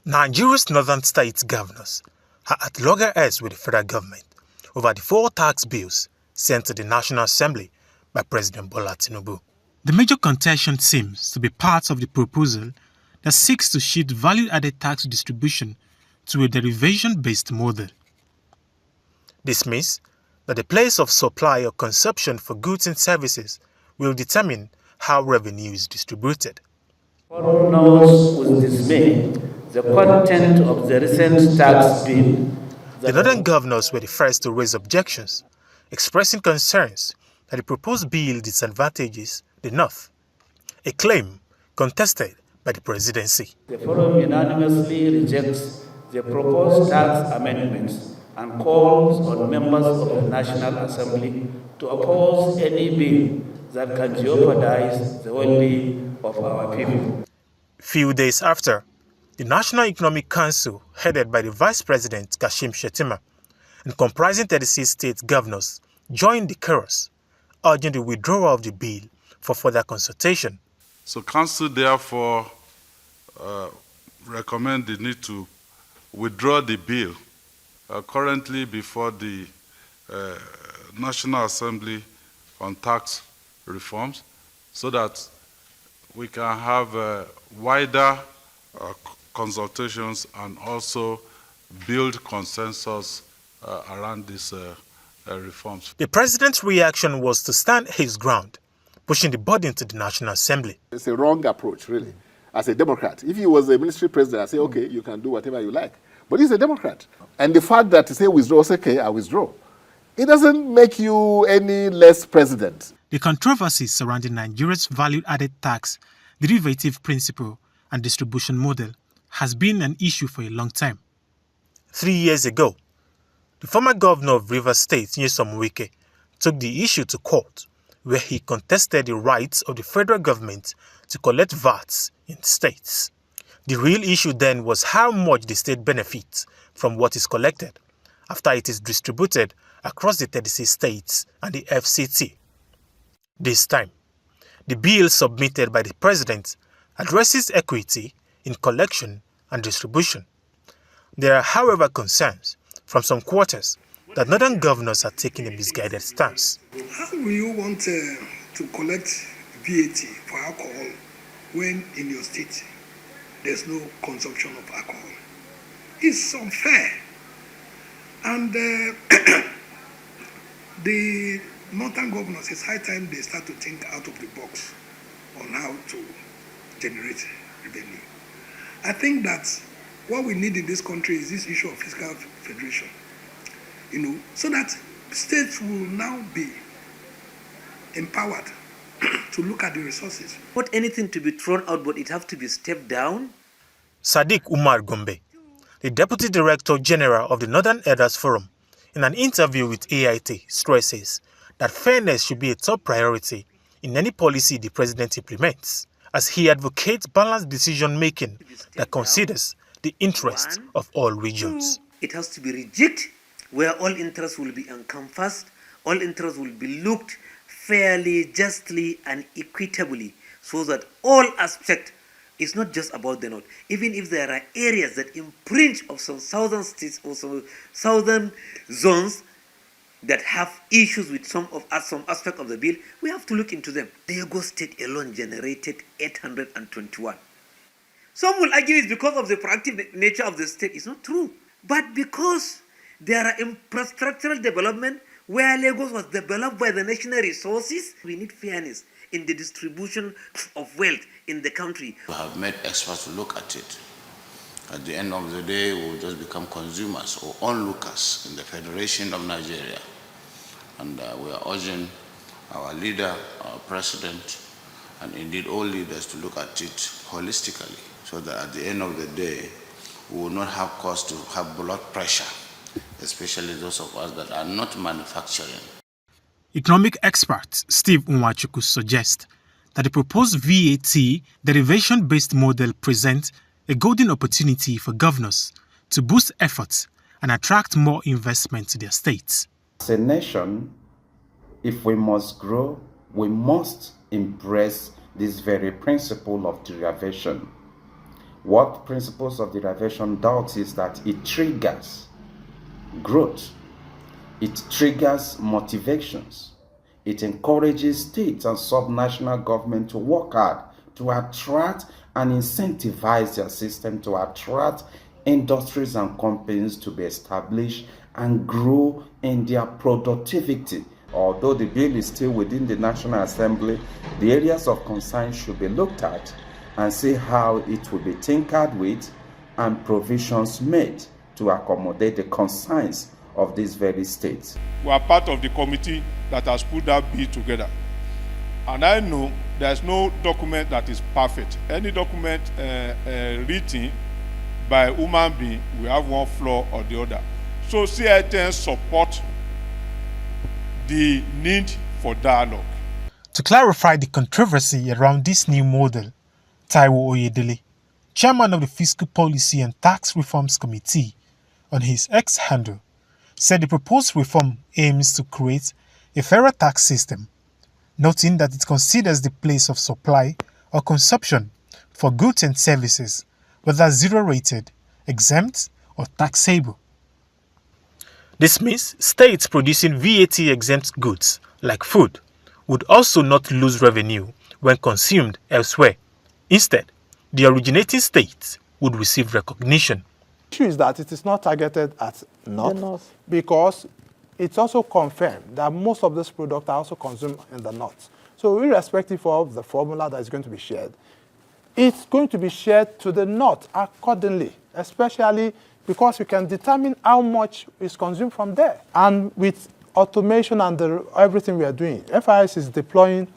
Nigeria's northern state governors are at loggerheads with the federal government over the 4 tax bills sent to the National Assembly by President Bola Tinubu. The major contention seems to be part of the proposal that seeks to shift value-added tax distribution to a derivation-based model. This means that the place of supply or consumption for goods and services will determine how revenue is distributed. Forum notes with dismay the content of the recent tax bill. The northern governors were the first to raise objections, expressing concerns that the proposed bill disadvantages the North, a claim contested by the presidency. The forum unanimously rejects the proposed tax amendments and calls on members of the National Assembly to oppose any bill that can jeopardize the well-being of our people. Few days after, the National Economic Council, headed by the Vice President Kashim Shettima and comprising 36 state governors, joined the chorus, urging the withdrawal of the bill for further consultation. So Council therefore recommend the need to withdraw the bill currently before the National Assembly on tax reforms, so that we can have wider consultations and also build consensus around these reforms. The president's reaction was to stand his ground, pushing the burden to the National Assembly. It's a wrong approach, really. As a Democrat, if he was a ministry president, I'd say, okay, you can do whatever you like. But he's a Democrat. And the fact that to say withdraw, say, okay, I withdraw, it doesn't make you any less president. The controversies surrounding Nigeria's value-added tax, derivative principle, and distribution model has been an issue for a long time. 3 years ago, the former governor of Rivers State, Nyesom Wike, took the issue to court, where he contested the rights of the federal government to collect VATs in states. The real issue then was how much the state benefits from what is collected after it is distributed across the 36 states and the FCT. This time, the bill submitted by the president addresses equity in collection and distribution. There are, however, concerns from some quarters that northern governors are taking a misguided stance. How will you want to collect VAT for alcohol when in your state there's no consumption of alcohol? It's unfair. And the northern governors, it's high time they start to think out of the box on how to generate revenue. I think that what we need in this country is this issue of fiscal federation, so that states will now be empowered to look at the resources. Not anything to be thrown out, but it has to be stepped down. Sadiq Umar Gombe, the Deputy Director General of the Northern Elders Forum, in an interview with AIT, stresses that fairness should be a top priority in any policy the president implements, as he advocates balanced decision-making that considers the interests of all regions. It has to be rejected, where all interests will be encompassed, all interests will be looked fairly, justly, and equitably, so that all aspects is not just about the north. Even if there are areas that infringe of some southern states or some southern zones that have issues with some aspect of the bill, we have to look into them. The Lagos state alone generated 821. Some will argue it's because of the proactive nature of the state. It's not true. But because there are infrastructural development where Lagos was developed by the national resources, we need fairness in the distribution of wealth in the country. We have made experts look at it. At the end of the day, we will just become consumers or onlookers in the Federation of Nigeria. And we are urging our leader, our president, and indeed all leaders to look at it holistically, so that at the end of the day, we will not have cause to have blood pressure, especially those of us that are not manufacturing. Economic expert Steve Nwachukwu suggests that the proposed VAT derivation-based model presents a golden opportunity for governors to boost efforts and attract more investment to their states. As a nation, if we must grow, we must embrace this very principle of derivation. What principles of derivation does is that it triggers growth, it triggers motivations, it encourages states and subnational government to work hard to attract and incentivize their system to attract industries and companies to be established and grow in their productivity. Although the bill is still within the National Assembly, the areas of concern should be looked at and see how it will be tinkered with and provisions made to accommodate the concerns of these very states. We are part of the committee that has put that bill together. And I know there's no document that is perfect. Any document written by a human being will have one flaw or the other. So CITN support the need for dialogue. To clarify the controversy around this new model, Taiwo Oyedele, chairman of the Fiscal Policy and Tax Reforms Committee, on his X handle, said the proposed reform aims to create a fairer tax system, noting that it considers the place of supply or consumption for goods and services, whether zero-rated, exempt, or taxable. This means states producing VAT-exempt goods, like food, would also not lose revenue when consumed elsewhere. Instead, the originating states would receive recognition. The issue is that it is not targeted at North, because it's also confirmed that most of these products are also consumed in the North. So irrespective of the formula that is going to be shared, it's going to be shared to the North accordingly, especially because we can determine how much is consumed from there. And with automation and everything we are doing, FIS is deploying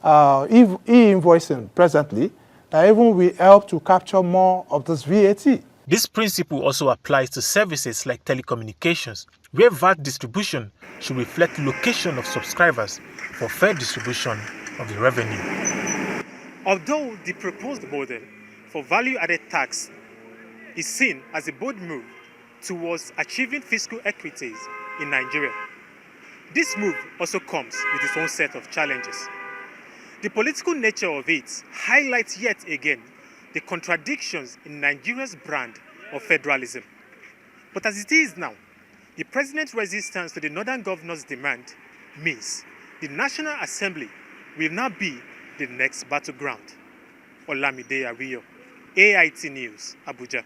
e-invoicing presently that even will help to capture more of this VAT. This principle also applies to services like telecommunications, where VAT distribution should reflect location of subscribers for fair distribution of the revenue. Although the proposed model for value-added tax is seen as a bold move towards achieving fiscal equities in Nigeria, this move also comes with its own set of challenges. The political nature of it highlights yet again the contradictions in Nigeria's brand of federalism. But as it is now, the president's resistance to the Northern governor's demand means the National Assembly will now be the next battleground. Olamide Ariyo, AIT News, Abuja.